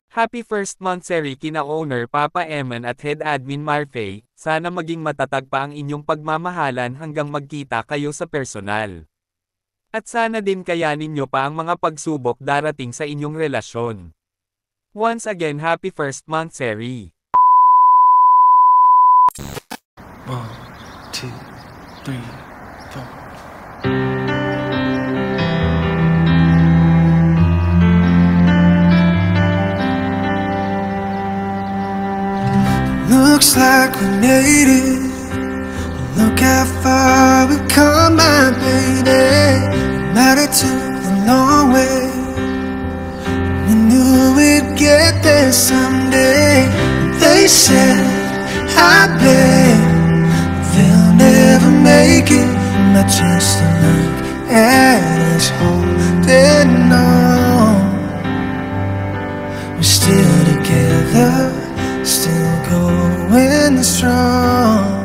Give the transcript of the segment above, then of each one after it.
Happy first month Seri kina owner Papa Eman at head admin Marfay, sana maging matatag pa ang inyong pagmamahalan hanggang magkita kayo sa personal. At sana din kayanin nyo pa ang mga pagsubok darating sa inyong relasyon. Once again happy first month Seri. 1, 2, 3, 4. Looks like we made it. Look how far we've come, my baby. Made it to the long way. We knew we'd get there someday. They said, I bet they'll never make it. Not just to look at us holding on. We're still together, still going strong.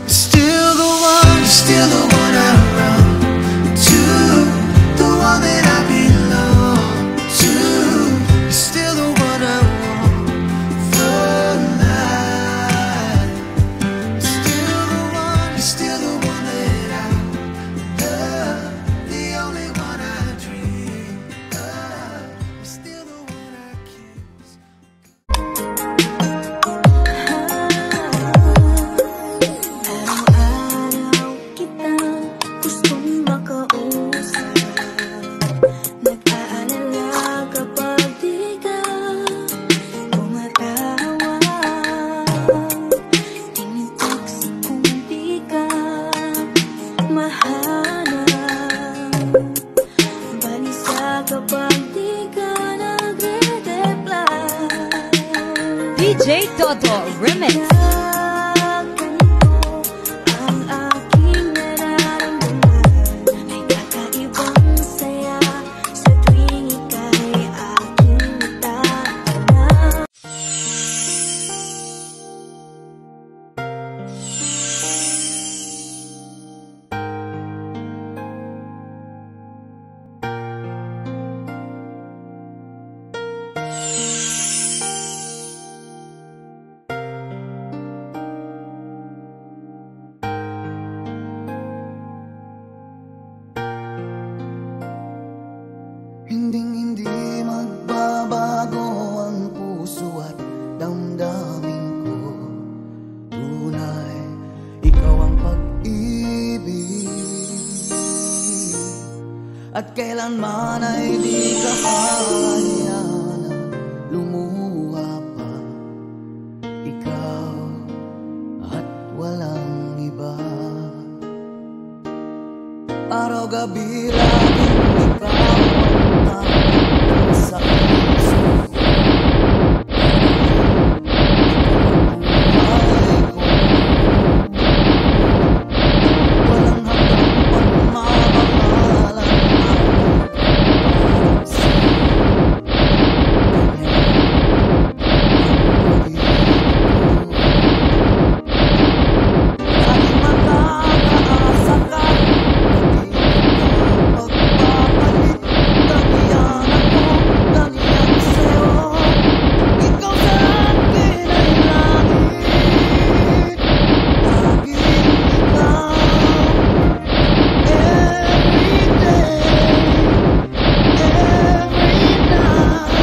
You're still the one I run to, the one that I belong to. You're still the one I want for life. You're still the one that I love, the only one I dream of. You're still the one I kiss. DJ Toto Remix. Hindi magbabago ang puso at damdamin ko. Tunay, ikaw ang pag-ibig. At kailanman ay di ka hayaan na lumuha pa. Ikaw at walang iba. Araw-gabi laging ikaw sa puso. Buhay ko, walang hanggang pagmamahalan ang sa kanya. Laging makakaasa ka, pagpapalit, ganyan ako, ganyan sa'yo. Ikaw sa akin ay langit, laging ikaw. Every day, every night,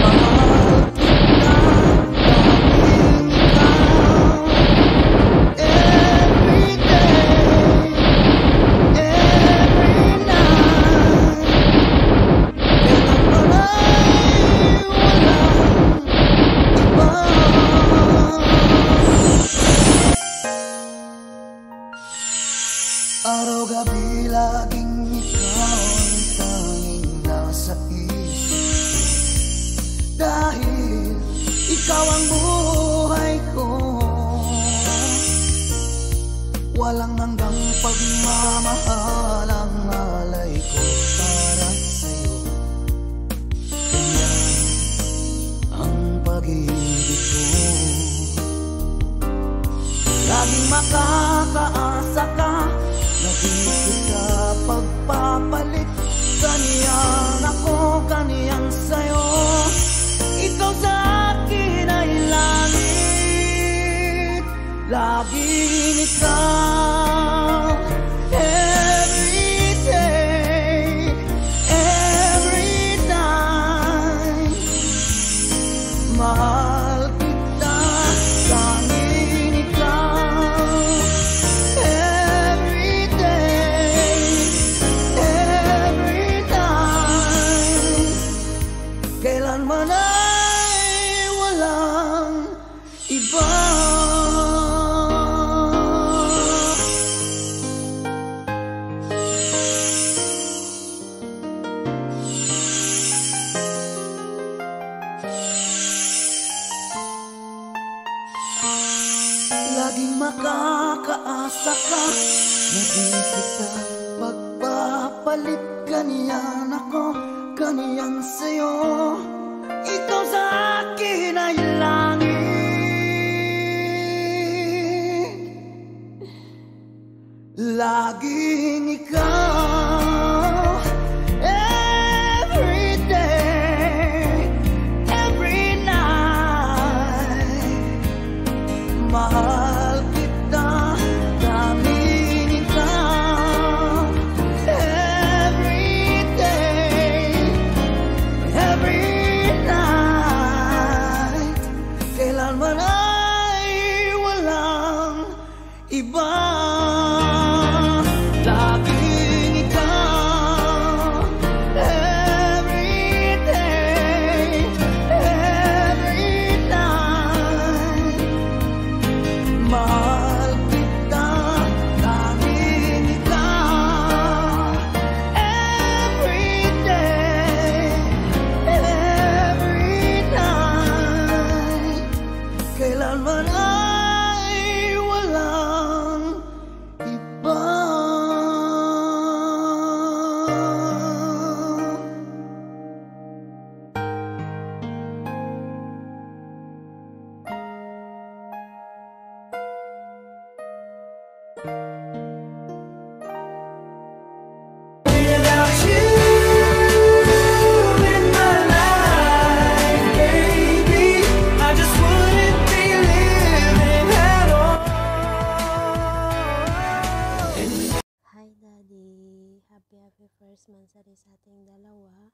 mahal kita, laging ikaw. Every day, every night, kailanman ay walang iba. Araw-gabi laging ikaw ang tanging nasa isip ko. Dahil ikaw ang buhay ko, walang hanggang pagmamahal ang alay ko para sa'yo. Kaya ang pag-ibig ko, laging makakaasa ka, lagi kita pagpapalit, ganyan ako. ikaw. Every day, every time, mahal kita, tanging ikaw. Every day, every time, kailanman ay walang iba. Laging makakaasa ka na di kita pagpapalit. Ganyan ako, ganyan sa'yo. Ikaw sa akin ay langit. Laging ikaw. Every day, every night, mahal kita, tanging ikaw. Every day, every night, kailanman ay walang iba. Laging ikaw. Every day, every night, mahal kita, tanging ikaw. Every day, every night, kailanman ay walang iba. Without you in my life, baby, I just wouldn't be living at all. Hi Daddy, happy first monthsary sa ating dalawa.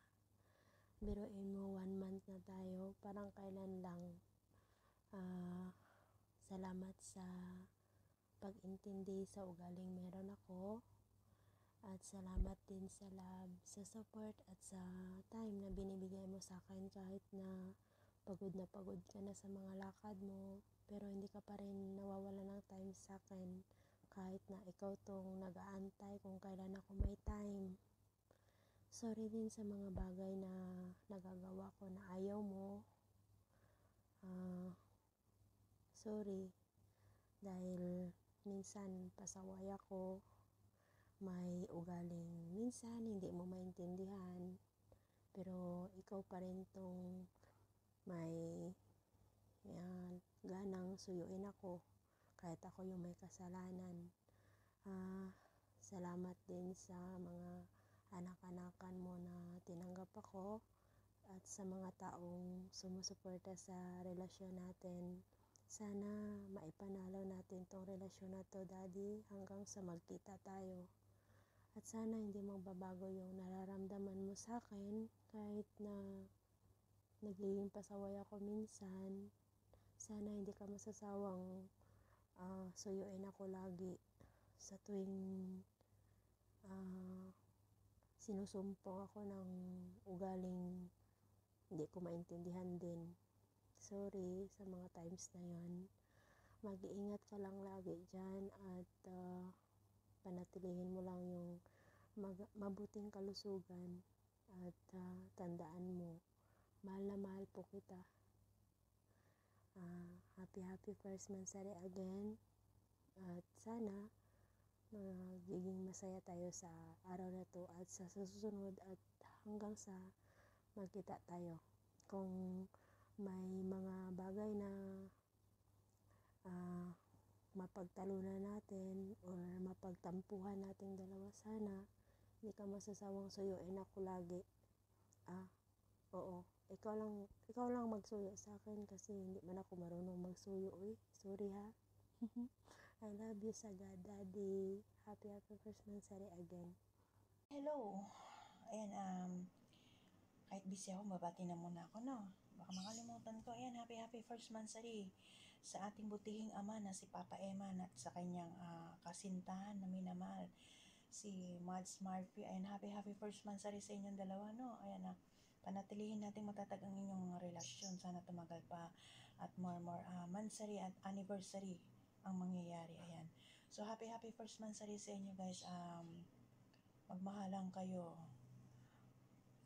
Biruin mo 1 month na tayo, parang kailan lang. Salamat sa pag-intindi sa ugaling meron ako. At salamat din sa love, sa support at sa time na binibigay mo sa akin kahit na pagod ka na sa mga lakad mo. Pero hindi ka pa rin nawawala ng time sa akin kahit na ikaw tong nag-aantay kung kailan ako may time. Sorry din sa mga bagay na nagagawa ko na ayaw mo. Sorry dahil minsan pasaway ako, may ugaling minsan hindi mo maintindihan, pero ikaw pa rin tong may ganang suyuin ako kahit ako yung may kasalanan. Salamat din sa mga anak-anakan mo na tinanggap ako at sa mga taong sumusuporta sa relasyon natin. Sana maipanalo natin tong relasyon na to, Daddy, hanggang sa magkita tayo. At sana hindi magbabago yung nararamdaman mo sa akin kahit na nagiging pasaway ako minsan. Sana hindi ka masasawang suyuin ako lagi sa tuwing sinusumpong ako ng ugaling hindi ko maintindihan din. Sorry sa mga times na yon. Mag-iingat ka lang lagi dyan at panatilihin mo lang yung mabuting kalusugan at tandaan mo, mahal na mahal po kita. Happy first monthsary again at sana magiging masaya tayo sa araw na to at sa susunod at hanggang sa magkita tayo. Kung may mga bagay na mapagtalunan natin or mapagtampuhan nating dalawa, sana hindi ka masasawang suyuin ako lagi. Oo, ikaw lang magsuyo sa akin kasi hindi man ako marunong magsuyo. Sorry ha. I love you sagad, Daddy. Happy first monthsary again. Hello. Ayan, kahit busy ako, babati na muna ako, no? Baka makalimutan ko. Ayan, happy first monthsary sa ating butihing ama na si Papa Eman at sa kanyang kasintahan na minamahal, si Mads Murphy. Ayan, happy first monthsary sa inyong dalawa, no? Ayan, panatilihin natin matatag ang inyong relasyon. Sana tumagal pa at more monthsary at anniversary ang mangyayari. Ayan. So, happy first monthsary sa inyo, guys. Magmahalan kayo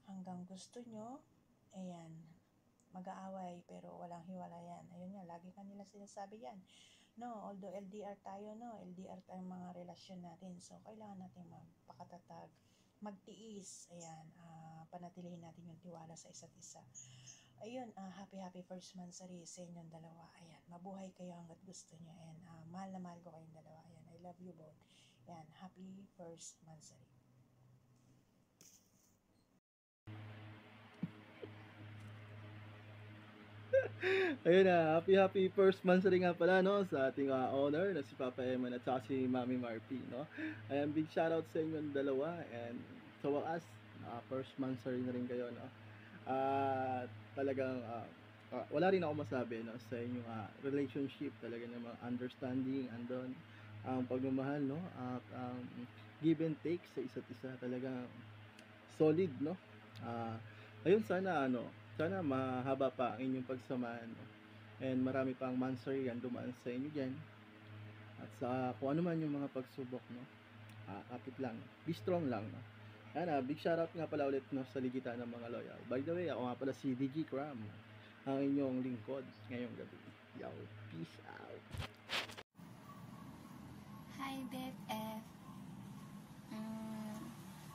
hanggang gusto nyo. Ayan, mag-aaway pero walang hiwalayan. Ayun nga, lagi kanila sinasabi yan. No, although LDR tayo, no, LDR tayong mga relasyon natin. So, kailangan natin magpakatatag, magtiis. Ayan, panatilihin natin yung tiwala sa isa't isa. Ayun, happy first monthsary sa inyong dalawa. Ayan, mabuhay kayo hanggat gusto nyo. Ayan, mahal na mahal ko kayong dalawa. Ayan, I love you both. Ayan, happy first monthsary. Ayun na, happy first monthsary nga pala, no, sa ating owner na si Papa Eman at saka si Mami Marpy, no. Ayan, big shoutout sa inyong dalawa, and sa wakas, first monthsary na rin kayo, no. Talagang wala rin ako masabi, no, sa inyong relationship. Talaga namang understanding andon, ang pagmamahal, no, at give and take sa isa't isa, talagang solid, no. Ayun, sana sana mahaba pa ang inyong pagsamahan, no? And marami pang monthsary yan dumaan sa inyo dyan, at sa kung ano man yung mga pagsubok, no, kapit lang, be strong lang, no. Yan, big shoutout nga pala ulit, no, sa ligitan ng mga loyal. By the way, ako nga pala si DG Cram, ang inyong lingkod ngayong gabi. Yo, peace out. Hi, BFF.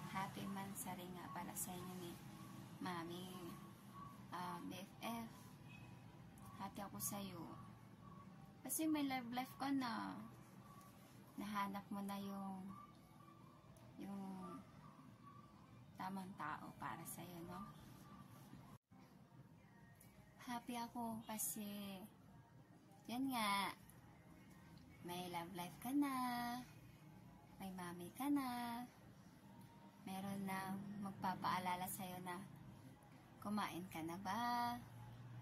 Happy monthsary nga pala sa inyo ni Mami. BFF, happy ako sa'yo. Kasi may love life ka na. Nahanap mo na yung tamang tao para sa'yo, no? Happy ako kasi yan nga, may love life ka na, may mami ka na, meron na magpapaalala sa'yo na kumain ka na ba,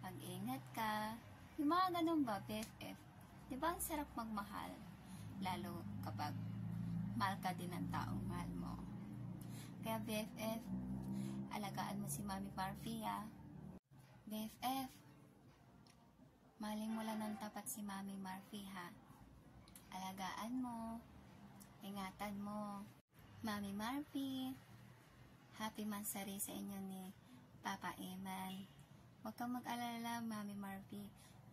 mag-ingat ka, yung mga ganun ba, BFF? Diba ang sarap magmahal, lalo kapag mahal ka din ng taong mahal mo. Kaya BFF, alagaan mo si Mami Murphy, BFF, mahalin mo lang ng tapat si Mami Murphy, ha. Alagaan mo, ingatan mo. Mami Murphy, happy monthsary sa inyo ni Papa Eman. Huwag kang mag-alala, Mami Murphy.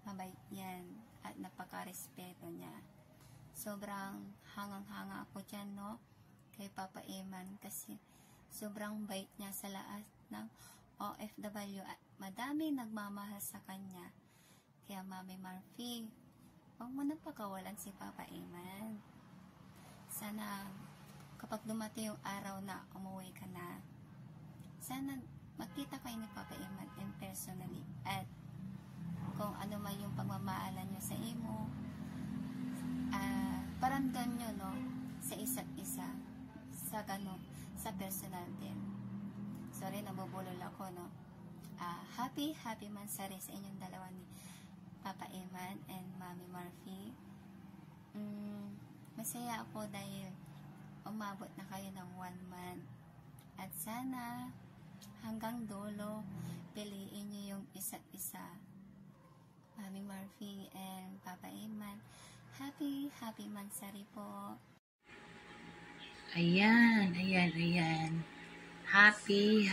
Mabait yan at napaka-respeto niya. Sobrang hangang-hanga ako dyan, no? Kay Papa Eman kasi sobrang bait niya sa lahat ng OFW at madami nagmamahal sa kanya. Kaya Mami Murphy, huwag mo nang pakawalan si Papa Eman. Sana kapag dumating yung araw na umuwi ka na, sana magkita kayo ni Papa Eman in personally, at kung ano man yung pagmamahalan nyo sa imo, paramdam nyo, no, sa isa't isa, sa ganun, sa personal din. Sorry, nabubulol ako, no. Happy monthsary sa inyong dalawa ni Papa Eman and Mami Murphy. Masaya ako dahil umabot na kayo ng 1 month, at sana hanggang dulo, piliin nyo yung isa't isa. Mami Murphy and Papa Eman, happy monthsary po. Ayan. Happy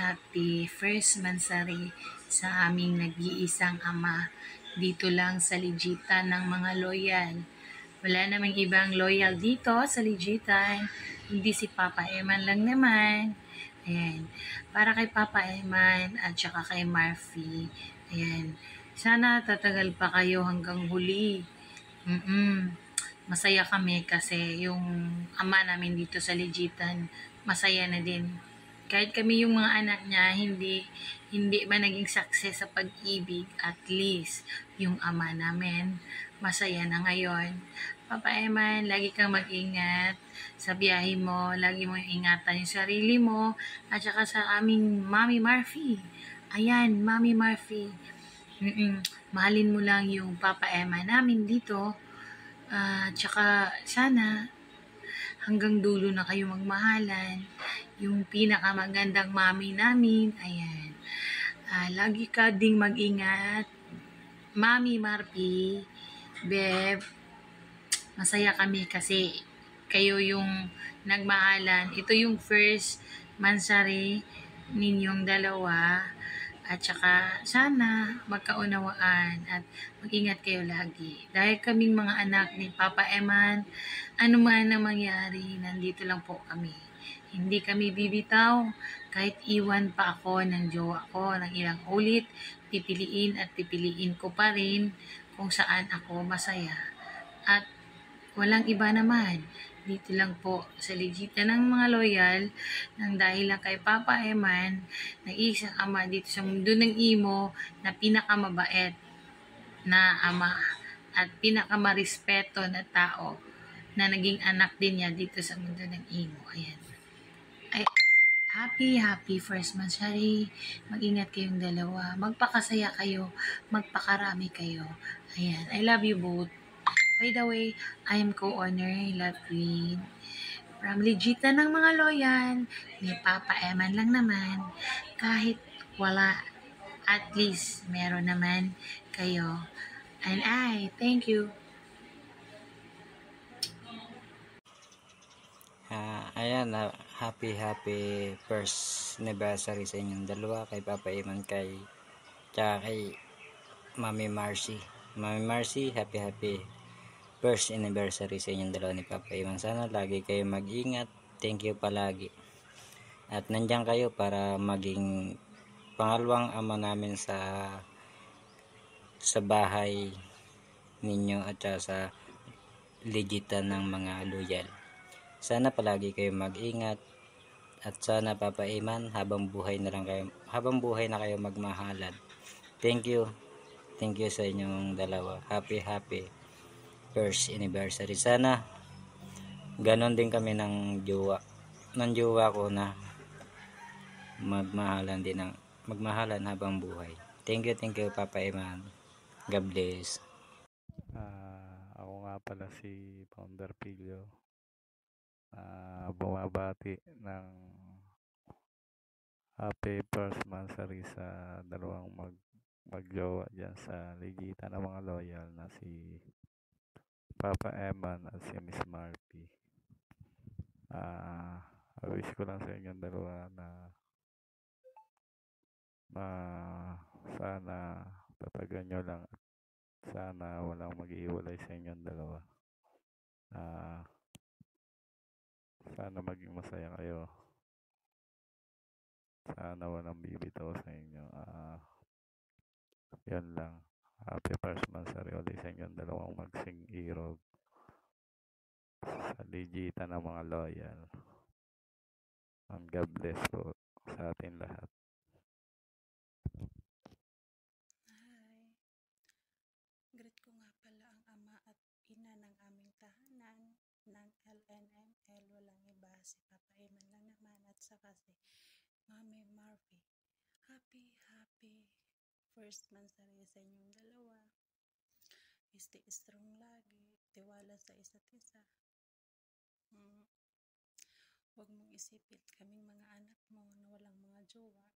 first monthsary sa aming nag-iisang ama dito lang sa Ligitan ng mga loyal. Wala namang ibang loyal dito sa Ligitan, hindi si Papa Eman lang naman. Ayan, para kay Papa Eman at saka kay Murphy. Ayan, sana tatagal pa kayo hanggang huli. Masaya kami kasi yung ama namin dito sa Ligitan, masaya na din. Kahit kami yung mga anak niya, hindi ba naging success sa pag-ibig, at least yung ama namin masaya na ngayon. Papa Eman, lagi kang mag-ingat sa biyahe mo. Lagi mo ingatan yung sarili mo. At saka sa aming Mami Murphy. Ayan, Mami Murphy. Mahalin mo lang yung Papa Eman namin dito. Tsaka sana hanggang dulo na kayo magmahalan. Yung pinakamagandang mami namin. Ayan. Lagi ka ding mag-ingat. Mami Marpi, Beb, masaya kami kasi kayo yung nagmahalan. Ito yung first mansari ninyong dalawa. At saka sana magkaunawaan at mag-ingat kayo lagi. Dahil kaming mga anak ni Papa Eman, ano man ang mangyari, nandito lang po kami. Hindi kami bibitaw kahit iwan pa ako ng jowa ko ng ilang ulit, pipiliin ko pa rin kung saan ako masaya. At walang iba naman. Dito lang po sa Legitan ng mga loyal nang dahil lang kay Papa Eman, nag-iisang ama dito sa mundo ng imo na pinakamabait na ama at pinakamarespeto na tao na naging anak din niya dito sa mundo ng imo. Ayan. Ay, happy first mansari. Mag-ingat kayong dalawa. Magpakasaya kayo. Magpakarami kayo. Ayan. I love you both. By the way, I am co-owner, Love Queen. From Legitan ng mga loyal, ni Papa Eman lang naman. Kahit wala, at least meron naman kayo. And thank you. Ayan, happy first anniversary sa inyong dalawa, kay Papa Eman, tsaka kay Mami Marcy. Mami Marcy, happy first anniversary sa inyong dalawa ni Papa Eman. Sana lagi kayo mag-ingat. Thank you palagi. At nandiyan kayo para maging pangalawang ama namin sa bahay ninyo at sa Legitan ng mga loyal. Sana palagi kayo mag-ingat at sana Papa Eman, habang buhay na kayo magmahalan. Thank you sa inyong dalawa. Happy first anniversary. Sana ganon din kami ng jowa ko na magmahalan habang buhay. Thank you Papa Eman. God bless. Ako nga pala si Founder Pilio, bumabati ng happy first mansari sa dalawang magjowa dyan sa Legitan ng mga loyal na si Papa Eman at si Miss Marpy. Wish ko lang sa inyong dalawa na sana tatagan nyo lang at sana walang mag-iwalay sa inyong dalawa. Sana maging masaya kayo. Sana walang bibitaw sa inyo. Yan lang. Happy first mansari ulit sa inyong dalawang magsing-irog sa Legitan ng mga loyal. And God bless po sa atin lahat. Hi. Greet ko nga pala ang ama at ina ng aming tahanan ng LNML. Walang iba, si Papa Eman lang naman at saka si Mami Murphy. Happy first mansari sa inyong dalawa. Stay strong lagi. Tiwala sa isa't isa. Huwag mong isipin kaming mga anak mo na walang mga jowa.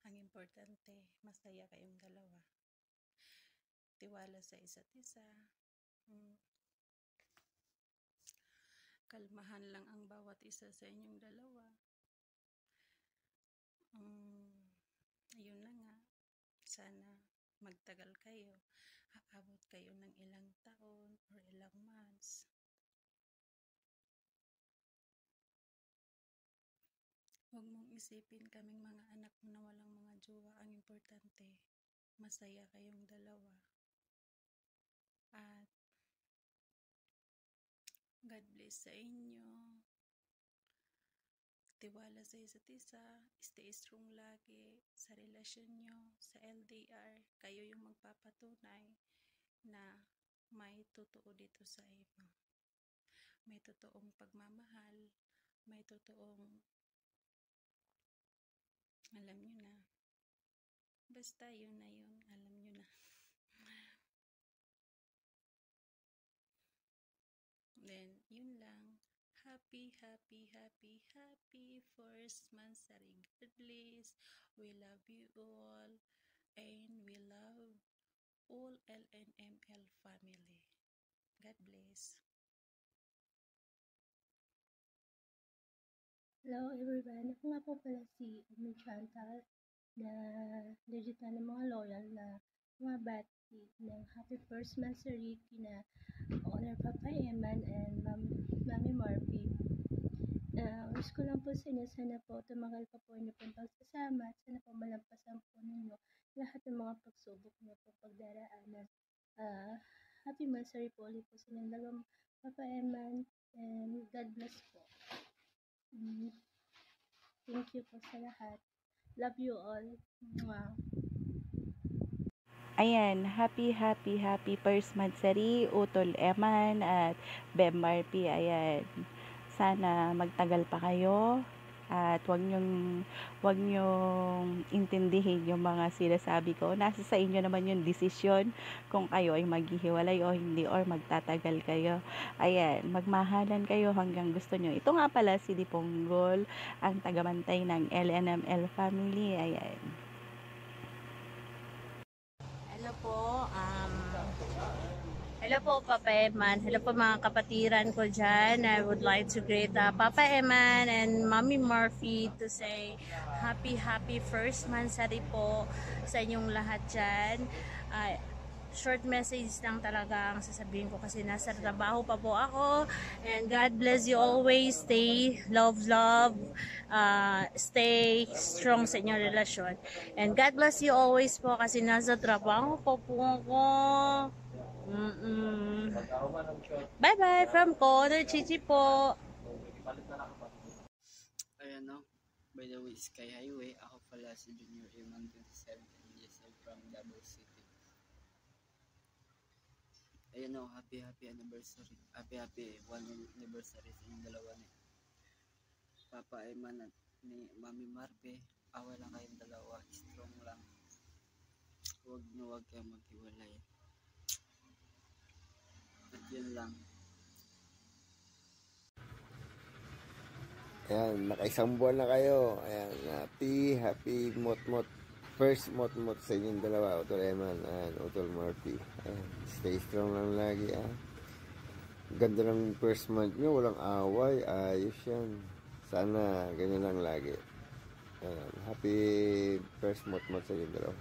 Ang importante, masaya kayong dalawa. Tiwala sa isa't isa. Kalmahan lang ang bawat isa sa inyong dalawa. Ayun na nga. Sana magtagal kayo. Aabot kayo ng ilang taon or ilang months. Huwag mong isipin kaming mga anak mo na walang mga jowa. Ang importante, masaya kayong dalawa. At God bless sa inyo. Tiwala sa isa't isa. Stay strong lagi sa relasyon nyo, sa LDR. Kayo yung magpapatunay na may totoo dito sa inyo. May totoong pagmamahal, may totoong, alam nyo na. Basta yun na yun, alam nyo na. Then, yun lang. Happy, happy, happy, happy first Mansari. God bless. We love you all. And we love all LNML family. God bless. Hello everyone, ako nga po pala si Amy Chantal na legit na ng mga loyal na mga bati ng Happy First Mansari kina Owner Papa Eman and Mami Marpy. Wish ko lang po sa inyo, sana po tumagal pa po inyo pong pagsasama at sana po malampasan po ninyo lahat ng mga pagsubok niyo po pagdaraanan. Happy Mansari po ulit po sa inyong dalawang Papa Eman and God bless po. Thank you po sa lahat. Love you all. Mwah. Ayan, happy first Mansari, Utol Eman at Bem Marpy. Ayan, sana magtagal pa kayo at wag nyong intindihin yung mga sinasabi ko. Nasa sa inyo naman yung desisyon kung kayo ay maghihiwalay o hindi or magtatagal kayo. Ayan, magmahalan kayo hanggang gusto nyo. Ito nga pala si Diponggol, ang tagamantay ng LNML family. Ayan. Hello po, Papa Eman. Hello po mga kapatiran ko dyan. I would like to greet Papa Eman and Mami Murphy to say happy first Mansari po sa inyong lahat dyan. Short message lang talaga ang sasabihin ko kasi nasa trabaho pa po ako. And God bless you always. Stay love, stay strong sa inyong relasyon. And God bless you always po kasi nasa trabaho pa po ako. Bye-bye from Corner Chichi po. Ayan no, by the way, Sky Highway, ako pala si Junior Eman 27 years old from Davao City. Ayan no, happy anniversary. Happy 1 anniversary sa inyong dalawa ni Papa Eman at ni Mami Marpe. Awa lang kayong dalawa, strong lang. Huwag kayong maghiwalay. At yun lang. Ayan, nakaisang buwan na kayo. Ayan, happy mot-mot. First mot-mot sa inyong dalawa, Utol Eman and Utol Marpy. Ayan, stay strong lang lagi. Ganda ng first month nyo, walang away. Ayos yan. Sana ganyan lang lagi. Ayan, happy first mot-mot sa inyong dalawa.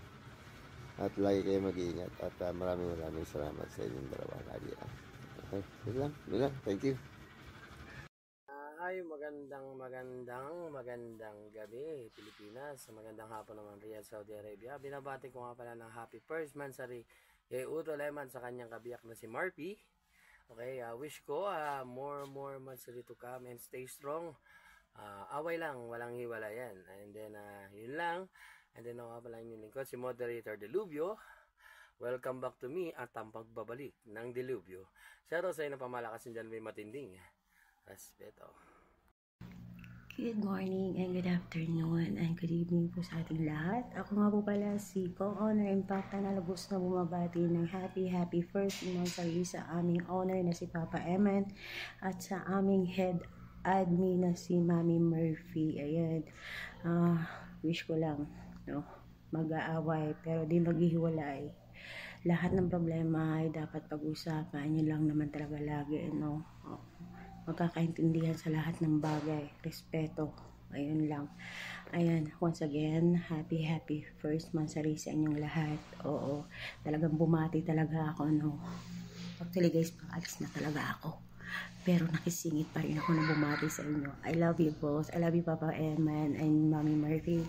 At lagi kayo mag-iingat. At maraming salamat sa inyong dalawa lagi. Okay, yun lang. Thank you. Ay, magandang gabi, Pilipinas. Magandang hapon naman, Riyadh, Saudi Arabia. Binabati ko nga pala ng happy first Mansari kay Utol Eman sa kanyang kabiyak na si Marpy. Okay, wish ko more Mansari to come and stay strong. Away lang, walang hiwalayan. And then, yun lang. And then, ako pala yung lingkod, si Moderator Delubio. Welcome back to me at ang pagbabalik ng Delubio. Sero sa inyo pamalakas dyan may matinding respeto. Good morning and good afternoon and good evening po sa ating lahat. Ako nga po pala si Co-Owner Impact na lubos na bumabati ng happy first Mansari sa aming owner na si Papa Eman at sa aming head admin na si Mami Murphy. Ayan, wish ko lang mag-aaway pero di maghihiwalay. Lahat ng problema ay dapat pag-usapan. Yun lang naman talaga lagi, magkakaintindihan sa lahat ng bagay, respeto, ayun lang. Ayan, once again, happy first Mansari sa inyong lahat. Oo, talagang bumati talaga ako, actually guys, pang-alis na talaga ako, pero nakisingit pa rin ako na bumati sa inyo. I love you both. I love you Papa Eman and Mami Murphy.